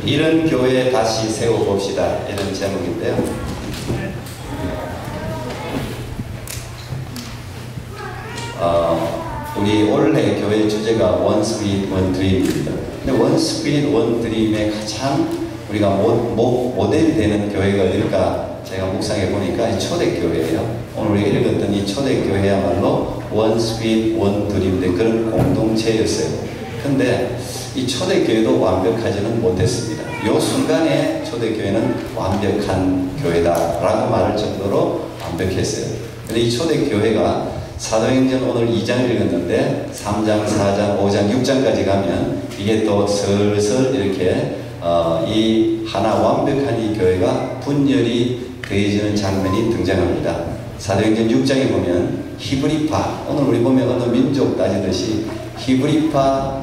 이런 교회 다시 세워봅시다, 이런 제목인데요. 우리 올해 교회 주제가 One Spirit, One Dream입니다. 근데 One Spirit, One Dream의 가장 우리가 모델이 되는 교회가 어딜까 제가 묵상해 보니까 초대교회예요. 오늘 우리가 읽었던 이 초대교회야말로 One Spirit, One Dream인데 그런 공동체였어요. 근데 이 초대교회도 완벽하지는 못했습니다. 이 순간에 초대교회는 완벽한 교회다라고 말할 정도로 완벽했어요. 근데 이 초대교회가 사도행전 오늘 2장 읽었는데 3장, 4장, 5장, 6장까지 가면 이게 또 슬슬 이렇게 이 하나 완벽한 이 교회가 분열이 더해지는 장면이 등장합니다. 사도행전 6장에 보면 히브리파, 오늘 우리 보면 어느 민족 따지듯이 히브리파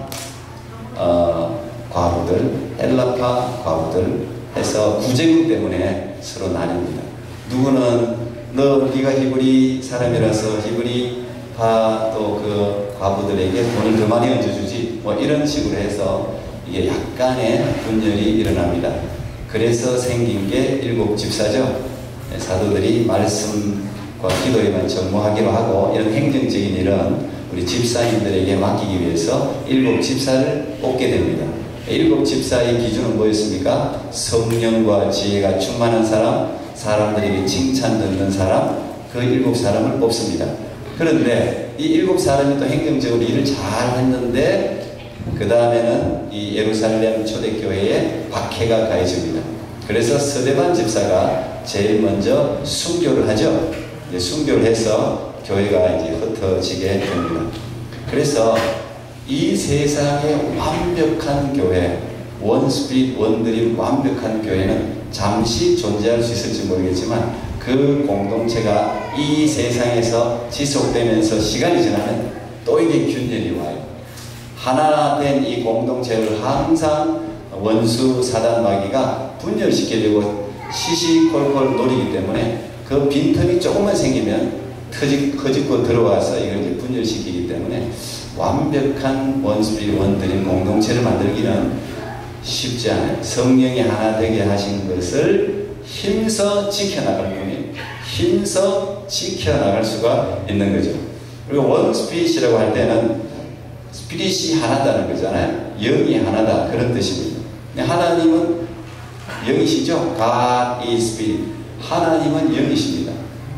과부들, 헬라파 과부들 해서 구제국 때문에 서로 나뉩니다. 누구는 네가 히브리 사람이라서 히브리파 또 그 과부들에게 돈을 더 많이 얹어주지, 뭐 이런 식으로 해서 이게 약간의 분열이 일어납니다. 그래서 생긴 게 7 집사죠. 사도들이 말씀과 기도에만 전무하기로 하고 이런 행정적인 일은 우리 집사님들에게 맡기기 위해서 7 집사를 뽑게 됩니다. 7 집사의 기준은 뭐였습니까? 성령과 지혜가 충만한 사람, 사람들에게 칭찬 듣는 사람, 그 7 사람을 뽑습니다. 그런데 이 7 사람이 또 행정적으로 일을 잘 했는데 그 다음에는 이 예루살렘 초대교회에 박해가 가해집니다. 그래서 스데반 집사가 제일 먼저 순교를 하죠. 순교를 해서 교회가 이제 흩어지게 됩니다. 그래서 이 세상의 완벽한 교회, 원 스피릿, 원 드림 완벽한 교회는 잠시 존재할 수 있을지 모르겠지만 그 공동체가 이 세상에서 지속되면서 시간이 지나면 또 이게 균열이 와요. 하나 된 이 공동체를 항상 원수 사단 마귀가 분열시키려고 시시콜콜 노리기 때문에 그 빈틈이 조금만 생기면 터집고 들어와서 이걸 이제 분열시키기 때문에 완벽한 원스피릿 원드림 공동체를 만들기는 쉽지 않아요. 성령이 하나 되게 하신 것을 힘써 지켜나갈 뿐이에요. 힘써 지켜나갈 수가 있는 거죠. 그리고 원스피릿이라고 할 때는 스피릿이 하나다는 거잖아요. 영이 하나다, 그런 뜻입니다. 하나님은 영이시죠. God is Spirit. 하나님은 영이십니다.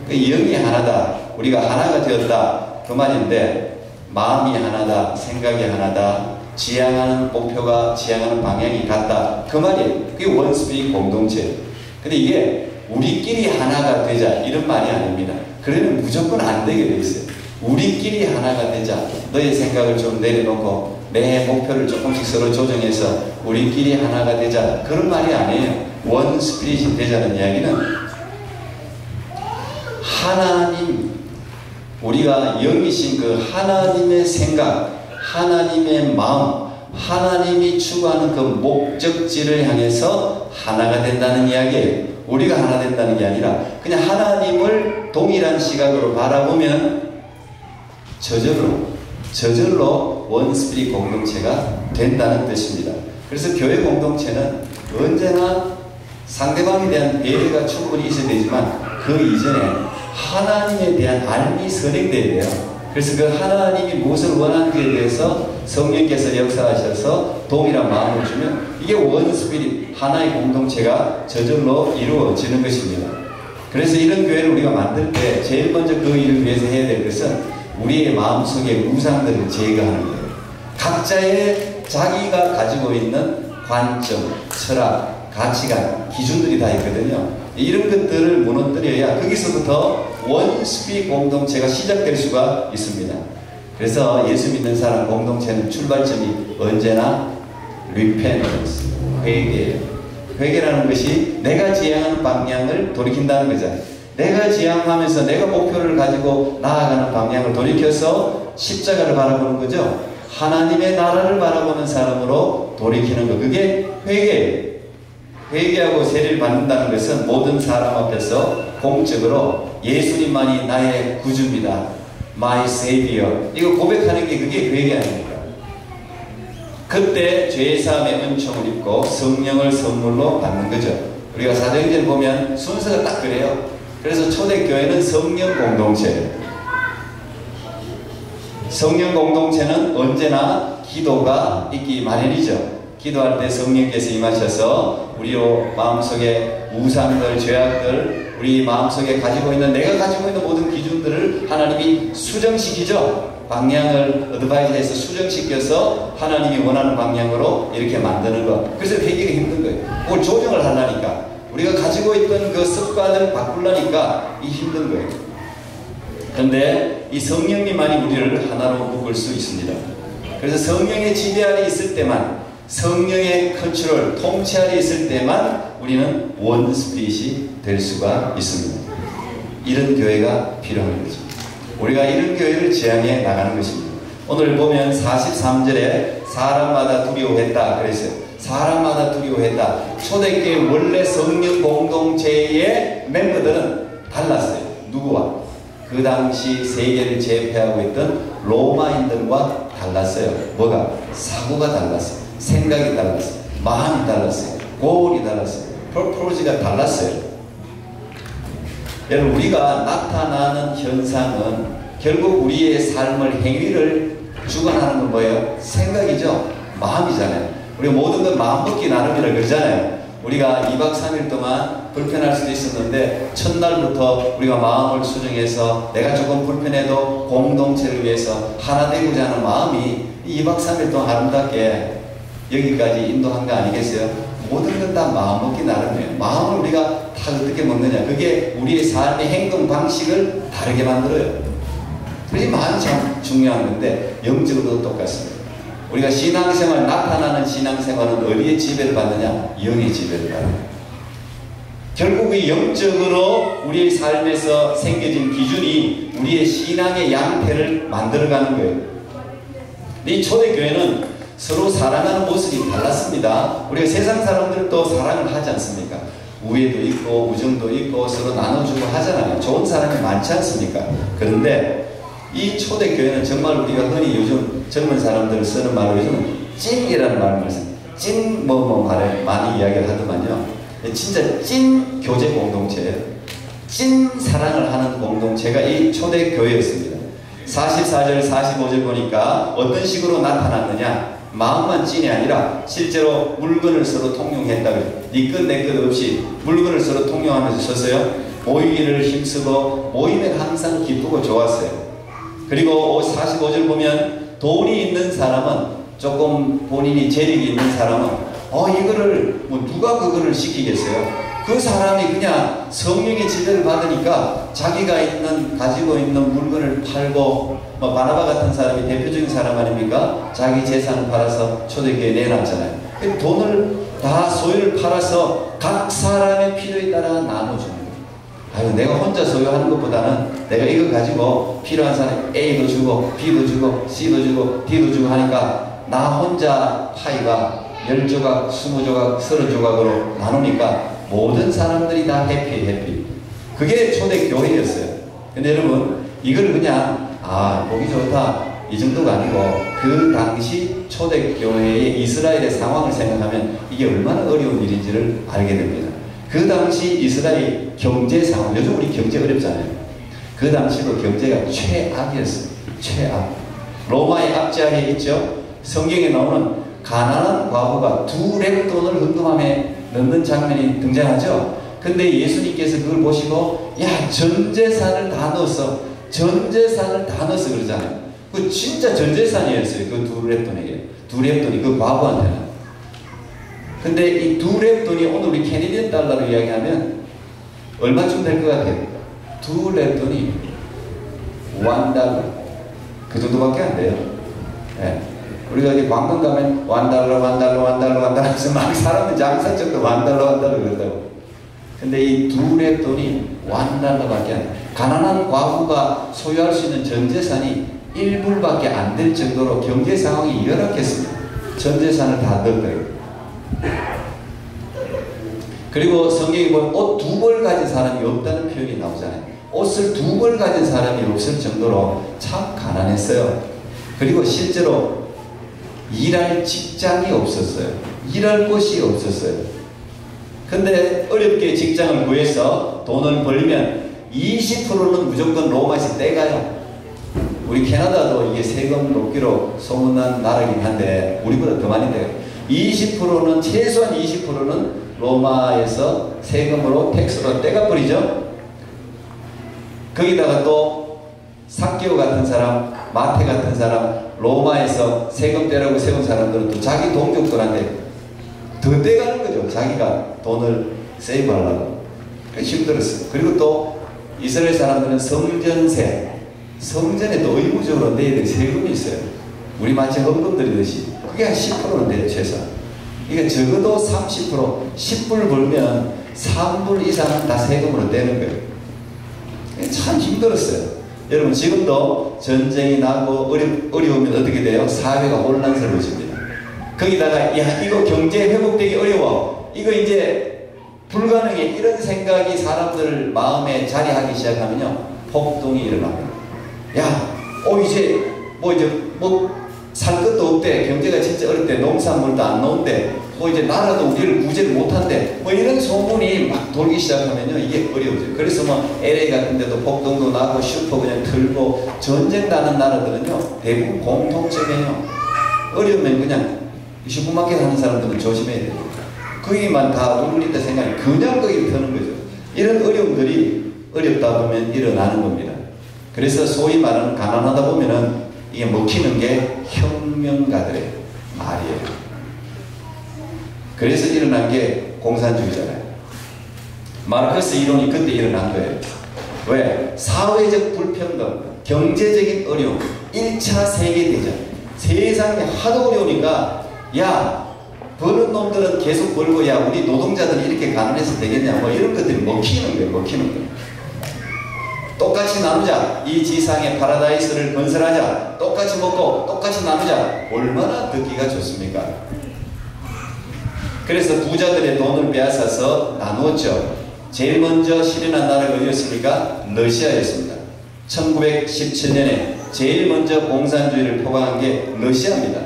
영이 하나다, 우리가 하나가 되었다, 그 말인데 마음이 하나다, 생각이 하나다, 지향하는 목표가, 지향하는 방향이 같다, 그 말이에요. 그게 원스피릿 공동체예요. 근데 이게 우리끼리 하나가 되자 이런 말이 아닙니다. 그러면 무조건 안 되게 돼 있어요. 우리끼리 하나가 되자, 너의 생각을 좀 내려놓고 내 목표를 조금씩 서로 조정해서 우리끼리 하나가 되자, 그런 말이 아니에요. 원스피릿이 되자는 이야기는 하나님, 우리가 영이신 그 하나님의 생각, 하나님의 마음, 하나님이 추구하는 그 목적지를 향해서 하나가 된다는 이야기예요. 우리가 하나 된다는 게 아니라 그냥 하나님을 동일한 시각으로 바라보면 저절로 원스피릿 공동체가 된다는 뜻입니다. 그래서 교회 공동체는 언제나 상대방에 대한 배려가 충분히 있어야 되지만 그 이전에 하나님에 대한 알미 선행돼야 돼요. 그래서 그 하나님이 무엇을 원하는지에 대해서 성령께서 역사하셔서 동일한 마음을 주면 이게 원스피릿, 하나의 공동체가 저절로 이루어지는 것입니다. 그래서 이런 교회를 우리가 만들 때 제일 먼저 그 일을 위해서 해야 될 것은 우리의 마음속에 우상들을 제거하는 거예요. 각자의 자기가 가지고 있는 관점, 철학, 가치관, 기준들이 다 있거든요. 이런 것들을 무너뜨려야 거기서부터 원스피릿 공동체가 시작될 수가 있습니다. 그래서 예수 믿는 사람 공동체는 출발점이 언제나 repentance, 회개예요. 회개라는 것이 내가 지향하는 방향을 돌이킨다는 거잖아요. 내가 지향하면서 내가 목표를 가지고 나아가는 방향을 돌이켜서 십자가를 바라보는 거죠. 하나님의 나라를 바라보는 사람으로 돌이키는 것, 그게 회개예요. 회개하고 세례를 받는다는 것은 모든 사람 앞에서 공적으로 예수님만이 나의 구주입니다, My Savior, 이거 고백하는 게 그게 회개 아닙니까? 그때 죄사함의 은총을 입고 성령을 선물로 받는 거죠. 우리가 사도행전을 보면 순서가 딱 그래요. 그래서 초대교회는 성령 공동체예요. 성령 공동체는 언제나 기도가 있기 마련이죠. 기도할 때 성령께서 임하셔서 우리 마음속에 우상들, 죄악들, 우리 마음속에 가지고 있는, 내가 가지고 있는 모든 기준들을 하나님이 수정시키죠. 방향을 어드바이즈해서 수정시켜서 하나님이 원하는 방향으로 이렇게 만드는 것. 그래서 되기가 힘든 거예요. 그걸 조정을 하려니까, 우리가 가지고 있던 그 습관을 바꾸려니까 이 힘든 거예요. 그런데 이 성령님만이 우리를 하나로 묶을 수 있습니다. 그래서 성령의 지배 아래 있을 때만, 성령의 컨트롤, 통치 아래 있을 때만 우리는 원 스피릿이 될 수가 있습니다. 이런 교회가 필요한 거죠. 우리가 이런 교회를 지향해 나가는 것입니다. 오늘 보면 43절에 사람마다 두려워했다 그랬어요. 사람마다 두려워했다. 초대교회 원래 성령 공동체의 멤버들은 달랐어요. 누구와? 그 당시 세계를 제패하고 있던 로마인들과 달랐어요. 뭐가? 사고가 달랐어요. 생각이 달랐어요. 마음이 달랐어요. 고울이 달랐어요. 퍼포즈가 달랐어요. 여러분, 우리가 나타나는 현상은 결국 우리의 삶을, 행위를 주관하는 건 뭐예요? 생각이죠. 마음이잖아요. 우리 모든 건 마음먹기 나름이라 그러잖아요. 우리가 2박 3일 동안 불편할 수도 있었는데 첫날부터 우리가 마음을 수정해서 내가 조금 불편해도 공동체를 위해서 하나 되고자 하는 마음이 2박 3일 동안 아름답게 여기까지 인도한 거 아니겠어요? 모든 건 다 마음먹기 나름이에요. 마음을 우리가 다 어떻게 먹느냐, 그게 우리의 삶의 행동 방식을 다르게 만들어요. 그게 마음이 참 중요한 건데 영적으로도 똑같습니다. 우리가 신앙생활, 나타나는 신앙생활은 어디에 지배를 받느냐? 영의 지배를 받아요. 결국 이 영적으로 우리의 삶에서 생겨진 기준이 우리의 신앙의 양태를 만들어가는 거예요. 이 초대교회는 서로 사랑하는 모습이 달랐습니다. 우리가 세상 사람들도 사랑을 하지 않습니까? 우애도 있고 우정도 있고 서로 나눠주고 하잖아요. 좋은 사람이 많지 않습니까? 그런데 이 초대교회는 정말 우리가 흔히 요즘 젊은 사람들을 쓰는 말로 요즘 찐이라는 말을 쓰는, 찐 말을 많이 이야기를 하더만요. 진짜 찐 교제 공동체예요. 찐 사랑을 하는 공동체가 이 초대교회였습니다. 44절 45절 보니까 어떤 식으로 나타났느냐, 마음만 찐이 아니라 실제로 물건을 서로 통용했다고요. 네 것 내 것 없이 물건을 서로 통용하면서 썼어요. 모이기를 힘쓰고 모이면 항상 기쁘고 좋았어요. 그리고 45절 보면 돈이 있는 사람은, 조금 본인이 재력이 있는 사람은 이거를 누가 그거를 시키겠어요? 그 사람이 그냥 성령의 지배를 받으니까 자기가 가지고 있는 물건을 팔고, 바나바 같은 사람이 대표적인 사람 아닙니까? 자기 재산을 팔아서 초대교회에 내놨잖아요. 돈을 다 소유를 팔아서 각 사람의 필요에 따라 나눠주는 거예요. 내가 혼자 소유하는 것보다는 내가 이거 가지고 필요한 사람 A도 주고 B도 주고 C도 주고 D도 주고 하니까 나 혼자 파이가 10조각, 20조각, 30조각으로 나누니까 모든 사람들이 다 해피. 그게 초대교회였어요. 근데 여러분, 이걸 그냥 보기 좋다 이 정도가 아니고, 그 당시 초대교회의 이스라엘의 상황을 생각하면 이게 얼마나 어려운 일인지를 알게 됩니다. 그 당시 이스라엘 경제 상황, 요즘 우리 경제 어렵잖아요. 그 당시도 경제가 최악이었어요. 최악. 로마의 압제하에 있죠. 성경에 나오는 가난한 과부가 2렙돈을 헌금함에 넣는 장면이 등장하죠. 근데 예수님께서 그걸 보시고 전 재산을 다 넣었어. 전 재산을 다 넣어서 그러잖아요. 그 진짜 전 재산이었어요. 그 2렙돈에게. 2렙돈이 그 과부한테는. 근데 이 2렙돈이 오늘 우리 캐네디언 달러로 이야기하면 얼마쯤 될 것 같아요? 2렙돈이 $1. 그 정도밖에 안 돼요. 네. 우리가 어디 관광 가면 $1 해서 막 사람들 장사 쪽도 $1 그런다고. 근데 이 2렙돈이 $1밖에 안 돼요. 가난한 과부가 소유할 수 있는 전 재산이 1불밖에 안 될 정도로 경제 상황이 열악했습니다. 전 재산을 다 넣은 거예요. 그리고 성경에 보면 옷 2벌 가진 사람이 없다는 표현이 나오잖아요. 옷을 2벌 가진 사람이 없을 정도로 참 가난했어요. 그리고 실제로 일할 직장이 없었어요. 일할 곳이 없었어요. 근데 어렵게 직장을 구해서 돈을 벌면 20%는 무조건 로마에서 떼가요. 우리 캐나다도 이게 세금 높기로 소문난 나라긴 한데 우리보다 더 많이 떼요. 20%는 최소한 20%는 로마에서 세금으로 텍스로 떼가버리죠. 거기다가 또 삭개오 같은 사람, 마태 같은 사람, 로마에서 세금 떼라고 세운 사람들은 또 자기 동족들한테 더 떼가는 거죠. 자기가 돈을 세이브하려고. 힘들었어요. 그리고 또 이스라엘 사람들은 성전세, 성전에 또 의무적으로 내야 될 세금이 있어요. 우리 마치 헌금 드리듯이. 그게 한 10%는 돼요, 최소한. 이게 적어도 30%, 10불 벌면 3불 이상은 다 세금으로 떼는 거예요. 참 힘들었어요. 여러분, 지금도 전쟁이 나고 어려우면 어떻게 돼요? 사회가 혼란스러워집니다. 거기다가, 야, 이거 경제 회복되기 어려워. 이거 이제 불가능해. 이런 생각이 사람들 마음에 자리하기 시작하면요, 폭동이 일어납니다. 야, 이제 살 것도 없대. 경제가 진짜 어렵대. 농산물도 안 나온대. 이제 나라도 우리를 구제를 못한대. 이런 소문이 막 돌기 시작하면요, 이게 어려워져요. 그래서 LA 같은 데도 폭동도 나고 슈퍼 그냥 틀고 전쟁 나는 나라들은요, 대부분 공통점이에요. 어려우면 그냥 슈퍼마켓 하는 사람들은 조심해야 돼요. 거기만 다 울린다 생각이 그냥 거기를 터는 거죠. 이런 어려움들이 어렵다 보면 일어나는 겁니다. 그래서 소위 말하는 가난하다 보면은 이게 먹히는 게 혁명가들의 말이에요. 그래서 일어난 게 공산주의잖아요. 마르크스 이론이 그때 일어난 거예요. 왜? 사회적 불평등, 경제적인 어려움, 1차 세계대전, 세상이 하도 어려우니까, 야, 버는 놈들은 계속 벌고, 야, 우리 노동자들은 이렇게 가난해서 되겠냐, 이런 것들이 먹히는 거예요. 먹히는 거예요. 똑같이 나누자. 이 지상에 파라다이스를 건설하자. 똑같이 먹고 똑같이 나누자. 얼마나 듣기가 좋습니까? 그래서 부자들의 돈을 빼앗아서 나누었죠. 제일 먼저 실현한 나라가 어디였습니까? 러시아였습니다. 1917년에 제일 먼저 공산주의를 표방한 게 러시아입니다.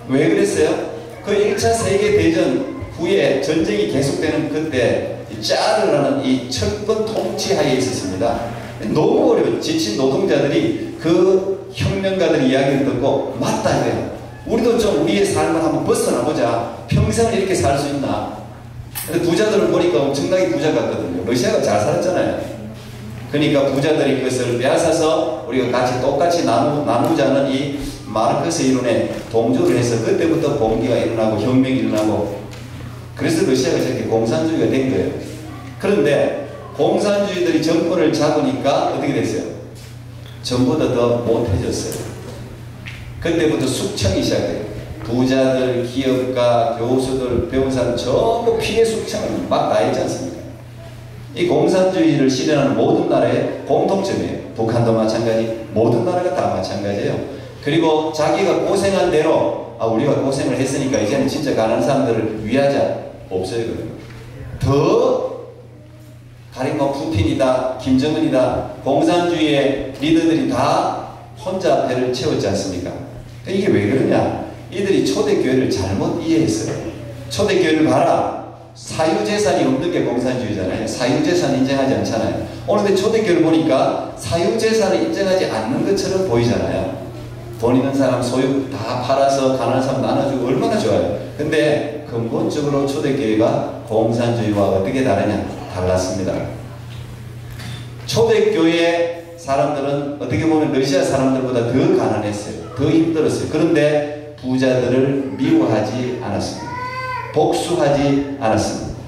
왜 그랬어요? 그 1차 세계대전 후에 전쟁이 계속되는 그때 짜르라는 이 철권 통치하에 있었습니다. 너무 어려워. 지친 노동자들이 그 혁명가들 이야기를 듣고 맞다 이거예요. 우리도 좀 우리의 삶을 한번 벗어나보자. 평생을 이렇게 살 수 있나. 근데 부자들을 보니까 엄청나게 부자 같거든요. 러시아가 잘 살았잖아요. 그러니까 부자들이 그것을 빼앗아서 우리가 같이 똑같이 나누자는 이 마르크스 이론에 동조를 해서 그때부터 봉기가 일어나고 혁명이 일어나고, 그래서 러시아가 저렇게 공산주의가 된 거예요. 그런데 공산주의들이 정권을 잡으니까 어떻게 됐어요? 전보다 더 못해졌어요. 그때부터 숙청이 시작돼요. 부자들, 기업가, 교수들, 배운 사람 전부 피해 숙청을 막 나있지 않습니까? 이 공산주의를 실현하는 모든 나라의 공통점이에요. 북한도 마찬가지, 모든 나라가 다 마찬가지예요. 그리고 자기가 고생한 대로, 우리가 고생을 했으니까 이제는 진짜 가난한 사람들을 위하자. 없어요. 더 가령 푸틴이다, 김정은이다, 공산주의의 리더들이 다 혼자 배를 채웠지 않습니까? 이게 왜 그러냐? 이들이 초대교회를 잘못 이해했어요. 초대교회를 봐라. 사유재산이 없는 게 공산주의잖아요. 사유재산 인정하지 않잖아요. 오늘 근데 초대교회를 보니까 사유재산을 인정하지 않는 것처럼 보이잖아요. 돈 있는 사람 소유 다 팔아서 가난한 사람 나눠주고 얼마나 좋아요. 근데 근본적으로 초대교회가 공산주의와 어떻게 다르냐? 달랐습니다. 초대교회 사람들은 어떻게 보면 러시아 사람들보다 더 가난했어요. 더 힘들었어요. 그런데 부자들을 미워하지 않았습니다. 복수하지 않았습니다.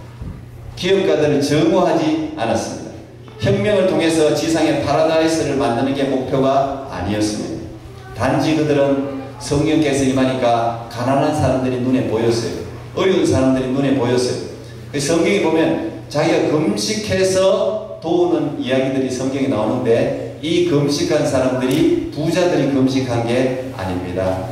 기업가들을 증오하지 않았습니다. 혁명을 통해서 지상의 파라다이스를 만드는 게 목표가 아니었습니다. 단지 그들은 성령께서 임하니까 가난한 사람들이 눈에 보였어요. 어려운 사람들이 눈에 보였어요. 성경에 보면 자기가 금식해서 도우는 이야기들이 성경에 나오는데, 이 금식한 사람들이 부자들이 금식한 게 아닙니다.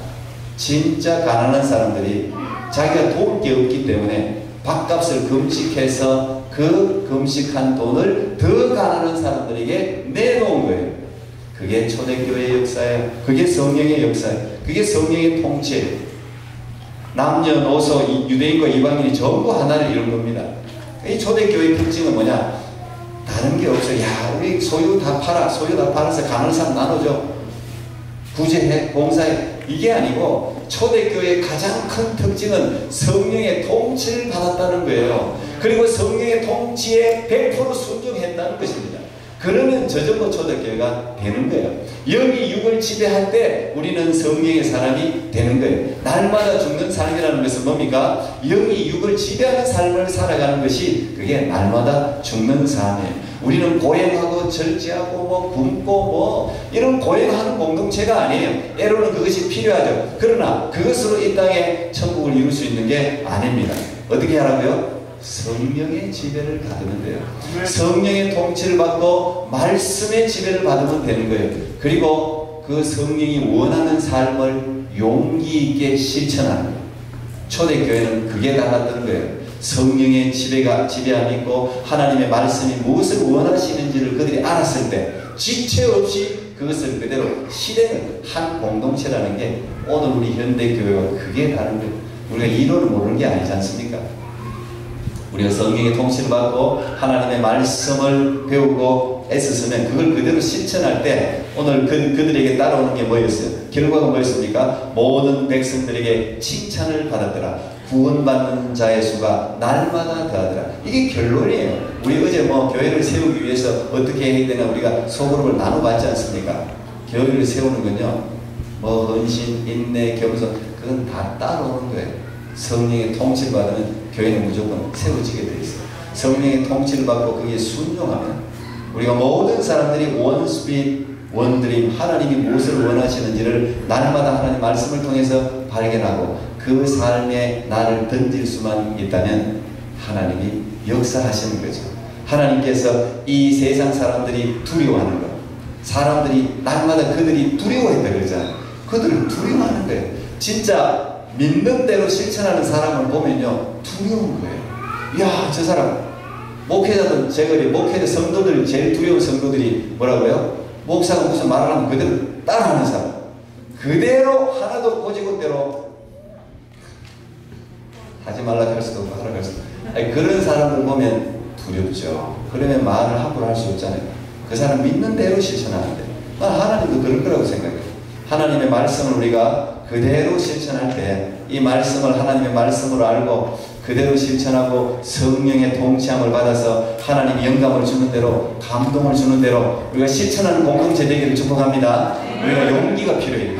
진짜 가난한 사람들이 자기가 도울 게 없기 때문에 밥값을 금식해서 그 금식한 돈을 더 가난한 사람들에게 내놓은 거예요. 그게 초대교회의 역사예요. 그게 성령의 역사예요. 그게 성령의 통치. 남녀노소 유대인과 이방인이 전부 하나를 이룬 겁니다. 이 초대교회의 특징은 뭐냐? 다른 게 없어요. 야, 우리 소유 다 팔아. 소유 다 팔아서 가난한 사람 나눠줘. 구제해, 봉사해. 이게 아니고 초대교회의 가장 큰 특징은 성령의 통치를 받았다는 거예요. 그리고 성령의 통치에 100% 순종했다는 것입니다. 그러면 저절로 초대교회가 되는 거예요. 영이 육을 지배할 때 우리는 성령의 사람이 되는 거예요. 날마다 죽는 삶이라는 것은 뭡니까? 영이 육을 지배하는 삶을 살아가는 것이 그게 날마다 죽는 삶이에요. 우리는 고행하고 절제하고 뭐 굶고 뭐 이런 고행하는 공동체가 아니에요. 때로는 그것이 필요하죠. 그러나 그것으로 이 땅에 천국을 이룰 수 있는 게 아닙니다. 어떻게 하라고요? 성령의 지배를 받으면 돼요. 성령의 통치를 받고 말씀의 지배를 받으면 되는 거예요. 그리고 그 성령이 원하는 삶을 용기 있게 실천하는 거예요. 초대교회는 그게 달랐던 거예요. 성령의 지배함이 있고 하나님의 말씀이 무엇을 원하시는지를 그들이 알았을 때 지체 없이 그것을 그대로 실행을 한 공동체라는 게 오늘 우리 현대교회와 그게 다른 거예요. 우리가 이론을 모르는 게 아니지 않습니까? 우리가 성령의 통치를 받고 하나님의 말씀을 배우고 애쓰면 그걸 그대로 실천할 때 오늘 그들에게 따라오는 게 뭐였어요? 결과가 뭐였습니까? 모든 백성들에게 칭찬을 받았더라. 구원받는 자의 수가 날마다 더하더라. 이게 결론이에요. 우리 어제 뭐 교회를 세우기 위해서 어떻게 해야 되나 우리가 소그룹을 나눠봤지 않습니까? 교회를 세우는 건요, 뭐 헌신, 인내, 겸손, 그건 다 따라오는 거예요. 성령의 통치를 받으면 교회는 무조건 세워지게 되어 있어요. 성령의 통치를 받고 거기에 순종하면 우리가 모든 사람들이 원 스피릿, 원 드림, 하나님이 무엇을 원하시는지를 날마다 하나님 말씀을 통해서 발견하고 그 삶에 나를 던질 수만 있다면 하나님이 역사하시는 거죠. 하나님께서 이 세상 사람들이 두려워하는 것, 사람들이 날마다 그들이 두려워했다 그러잖아요. 그들을 두려워하는 거예요. 진짜 믿는 대로 실천하는 사람을 보면요, 두려운 거예요. 야, 저 사람 목회자들, 제가 목회자 성도들 제일 두려운 성도들이 뭐라고요? 목사가 무슨 말을 하면 그대로 따라하는 사람, 그대로 하나도 꼬지고대로 하지 말라 할 수도 없고 하라고 할 수도 없고. 아니, 그런 사람들 보면 두렵죠. 그러면 말을 함부로 할 수 없잖아요. 그 사람 믿는 대로 실천하는데 난 하나님도 그럴 거라고 생각해요. 하나님의 말씀을 우리가 그대로 실천할 때 이 말씀을 하나님의 말씀으로 알고 그대로 실천하고 성령의 통치함을 받아서 하나님이 영감을 주는 대로 감동을 주는 대로 우리가 실천하는 공동체 되기를 축복합니다. 우리가 용기가 필요해요.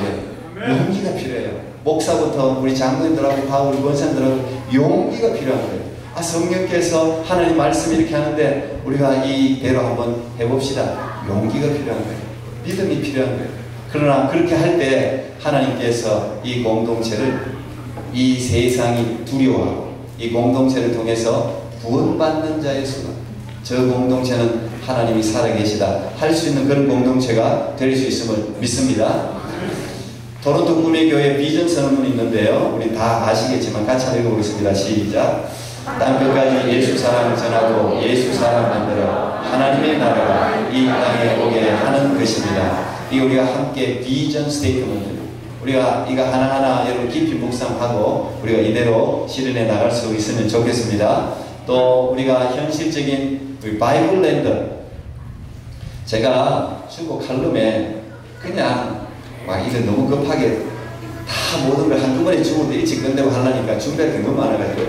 용기가 필요해요. 목사부터 우리 장로님들하고 다 우리 권사님들하고 용기가 필요한 거예요. 아, 성령께서 하나님 말씀 이렇게 하는데 우리가 이대로 한번 해봅시다. 용기가 필요한 거예요. 믿음이 필요한 거예요. 그러나 그렇게 할 때 하나님께서 이 공동체를 이 세상이 두려워하고 이 공동체를 통해서 구원받는 자의 수가, 저 공동체는 하나님이 살아계시다 할 수 있는 그런 공동체가 될 수 있음을 믿습니다. 토론토 꿈의 교회 비전 선언문이 있는데요, 우리 다 아시겠지만 같이 한번 읽어보겠습니다. 시작. 땅끝까지 예수 사랑을 전하고 예수 사랑 만들어 하나님의 나라가 이 땅에 오게 하는 것입니다. 이 우리가 함께 비전 스테이트먼트, 우리가 이거 하나하나 여러분 깊이 묵상하고 우리가 이대로 실현해 나갈 수 있으면 좋겠습니다. 또 우리가 현실적인 우리 바이블랜드, 제가 중국 칼럼에 그냥 막 이거 너무 급하게 다 모든 걸 한꺼번에 중국도 일찍 끝내고 하려니까 준비할 게 너무 많아가지고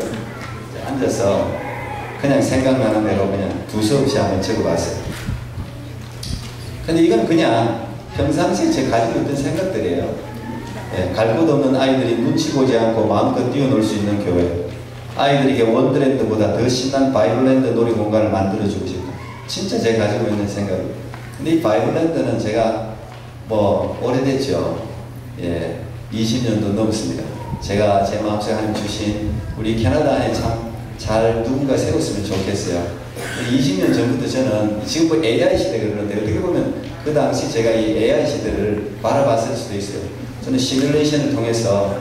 앉아서 그냥 생각나는 대로 그냥 두서없이 한번 적어봤어요. 근데 이건 그냥 평상시에 제가 가지고 있던 생각들이에요. 갈 곳 없는 아이들이 눈치 보지 않고 마음껏 뛰어놀 수 있는 교회, 아이들에게 원더랜드보다 더 신난 바이블랜드 놀이공간을 만들어주고 싶다. 진짜 제가 가지고 있는 생각입니다. 근데 이 바이블랜드는 제가 뭐 오래됐죠. 20년도 넘었습니다. 제가 제 마음속에 하나님 주신 우리 캐나다에 참 잘 누군가 세웠으면 좋겠어요. 20년 전부터 저는 지금 뭐 AI 시대가 그러는데 어떻게 보면 그 당시 제가 이 AI 시대를 바라봤을 수도 있어요. 저는 시뮬레이션을 통해서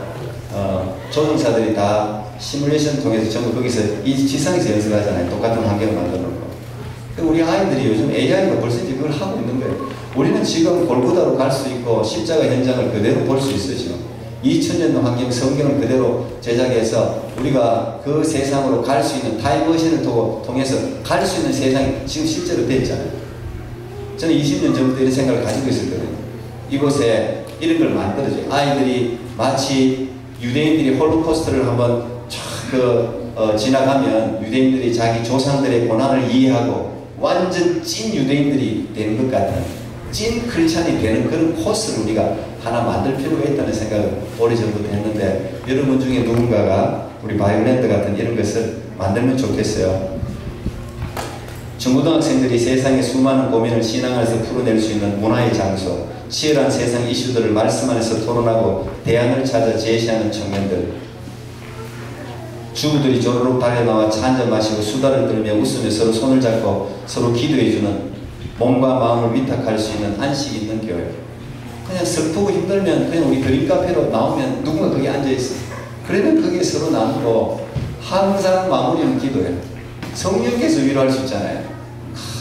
조종사들이 다 시뮬레이션을 통해서 전부 거기서 이 지상에서 연습하잖아요. 똑같은 환경을 만들어 놓고. 우리 아이들이 요즘 AI가 벌써 그걸 하고 있는 거예요. 우리는 지금 골고다로 갈 수 있고 십자가 현장을 그대로 볼 수 있어요. 지금. 2000년 환경 성경을 그대로 제작해서 우리가 그 세상으로 갈 수 있는 타임머신을 통해서 갈 수 있는 세상이 지금 실제로 되어 있잖아요. 저는 20년 전부터 이런 생각을 가지고 있었거든요. 이곳에 이런 걸 만들어줘요. 아이들이 마치 유대인들이 홀로코스트를 한번 지나가면 유대인들이 자기 조상들의 고난을 이해하고 완전 찐 유대인들이 되는 것 같은 찐 크리스찬이 되는 그런 코스를 우리가 하나 만들 필요가 있다는 생각을 오래전부터 했는데, 여러분 중에 누군가가 우리 바이올랜드 같은 이런 것을 만들면 좋겠어요. 중고등학생들이 세상의 수많은 고민을 신앙 안에서 풀어낼 수 있는 문화의 장소, 치열한 세상 이슈들을 말씀 안에서 토론하고 대안을 찾아 제시하는 청년들, 주부들이 조르륵 달려나와 차 한잔 마시고 수다를 떨며 웃으며 서로 손을 잡고 서로 기도해주는, 몸과 마음을 위탁할 수 있는 안식 있는 교회. 그냥 슬프고 힘들면 그냥 우리 그림 카페로 나오면 누군가 거기 앉아있어. 그러면 거기에 서로 나누고 항상 마무리는 기도예요. 성령께서 위로할 수 있잖아요.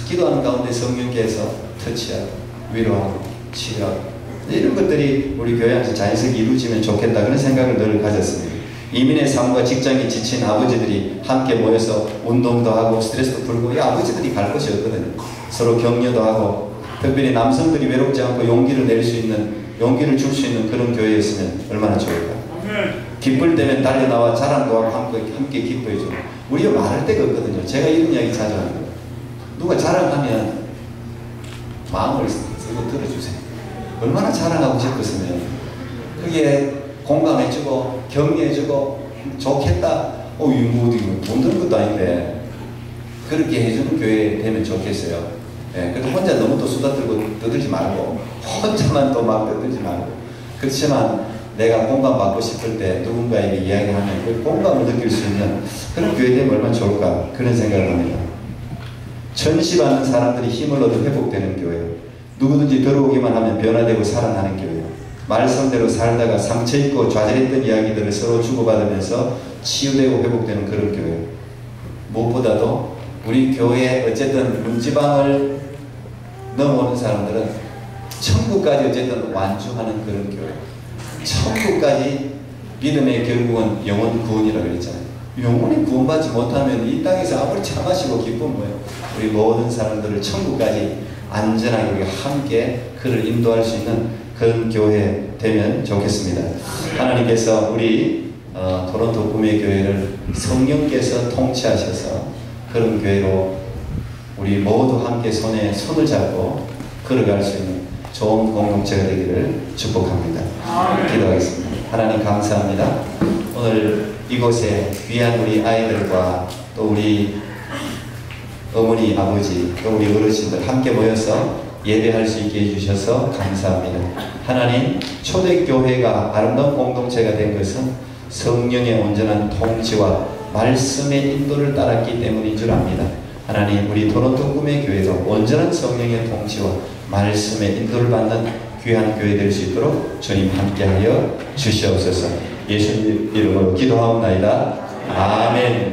기도하는 가운데 성령께서 터치하고 위로하고 치료하고, 이런 것들이 우리 교회 안에서 자연스럽게 이루어지면 좋겠다, 그런 생각을 늘 가졌습니다. 이민의 삶과 직장에 지친 아버지들이 함께 모여서 운동도 하고 스트레스도 풀고, 이 아버지들이 갈 곳이 없거든요. 서로 격려도 하고, 특별히 남성들이 외롭지 않고 용기를 낼 수 있는, 용기를 줄 수 있는 그런 교회였으면 얼마나 좋을까. 기쁠 때면 달려나와 자랑도 하고 함께 기뻐해주고. 우리가 말할 데가 없거든요. 제가 이런 이야기 자주 하는 거예요. 누가 자랑하면 마음을 쓰고 들어주세요. 얼마나 자랑하고 싶었으면 그게 공감해주고 격려해주고 좋겠다. 돈 드는 것도 아닌데 그렇게 해주는 교회 되면 좋겠어요. 예, 그래도 혼자 너무 또 수다 떨고 떠들지 말고, 혼자만 또 막 떠들지 말고. 그렇지만 내가 공감받고 싶을 때 누군가에게 이야기하면 그 공감을 느낄 수 있는 그런 교회 되면 얼마나 좋을까, 그런 생각을 합니다. 천시받는 사람들이 힘을 얻어 회복되는 교회, 누구든지 들어오기만 하면 변화되고 살아나는 교회, 말씀대로 살다가 상처입고 좌절했던 이야기들을 서로 주고받으면서 치유되고 회복되는 그런 교회. 무엇보다도 우리 교회에 어쨌든 문지방을 넘어오는 사람들은 천국까지 어쨌든 완주하는 그런 교회. 천국까지 믿음의 결국은 영혼 구원이라고 그랬잖아요. 영혼이 구원받지 못하면 이 땅에서 아무리 차 마시고 기쁜 거예요. 우리 모든 사람들을 천국까지 안전하게 우리가 함께 그를 인도할 수 있는 그런 교회 되면 좋겠습니다. 하나님께서 우리 토론토 꿈의 교회를 성령께서 통치하셔서 그런 교회로 우리 모두 함께 손에 손을 잡고 걸어갈 수 있는 좋은 공동체가 되기를 축복합니다. 기도하겠습니다. 하나님 감사합니다. 오늘 이곳에 귀한 우리 아이들과 또 우리 어머니, 아버지, 또 우리 어르신들 함께 모여서 예배할 수 있게 해주셔서 감사합니다. 하나님, 초대교회가 아름다운 공동체가 된 것은 성령의 온전한 통치와 말씀의 인도를 따랐기 때문인 줄 압니다. 하나님, 우리 토론토 꿈의 교회도 온전한 성령의 통치와 말씀의 인도를 받는 귀한 교회 될 수 있도록 주님 함께하여 주시옵소서. 예수님 이름으로 기도하옵나이다. 아멘.